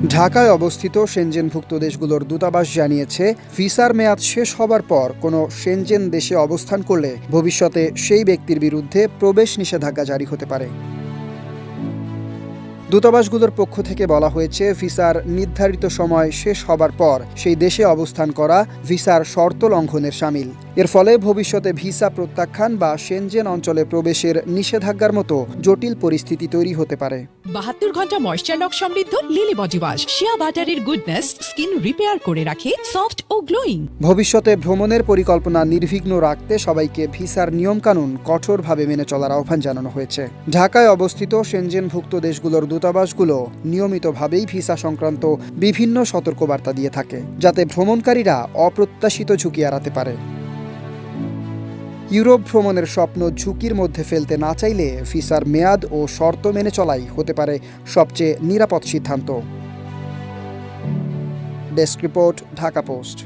ঢাকায় অবস্থিত সেনজেনভুক্ত দেশগুলোর দূতাবাস জানিয়েছে, ভিসার মেয়াদ শেষ হবার পর কোনো সেনজেন দেশে অবস্থান করলে ভবিষ্যতে সেই ব্যক্তির বিরুদ্ধে প্রবেশ নিষেধাজ্ঞা জারি হতে পারে। দূতাবাসগুলোর পক্ষ থেকে বলা হয়েছে, ভিসার নির্ধারিত সময় শেষ হবার পর সেই দেশে অবস্থান করা ভিসার শর্ত লঙ্ঘনের শামিল। এর ফলে ভবিষ্যতে ভিসা প্রত্যাখ্যান বা সেনজেন অঞ্চলে প্রবেশের নিষেধাজ্ঞার মতো জটিল পরিস্থিতি তৈরি হতে পারে। 72 ঘন্টা ময়েশ্চার লক সমৃদ্ধ লিলি বডি ওয়াশ শিয়া বাটারের গুডনেস স্কিন রিপেয়ার করে রাখে সফট ও গ্লোয়িং। ভবিষ্যতে ভ্রমণের পরিকল্পনা নির্বিঘ্ন রাখতে সবাইকে ভিসার নিয়মকানুন কঠোরভাবে মেনে চলার আহ্বান জানানো হয়েছে। ঢাকায় অবস্থিত সেনজেনভুক্ত দেশগুলোর দূতাবাসগুলো নিয়মিতভাবেই ভিসা সংক্রান্ত বিভিন্ন সতর্কবার্তা দিয়ে থাকে, যাতে ভ্রমণকারীরা অপ্রত্যাশিত ঝুঁকি এড়াতে পারে। ইউরোপ ভ্রমণের স্বপ্ন ঝুঁকির মধ্যে ফেলতে না চাইলে ভিসার মেয়াদ ও শর্ত মেনে চলাই হতে পারে সবচেয়ে নিরাপদ সিদ্ধান্ত। Desk report, Dhaka post.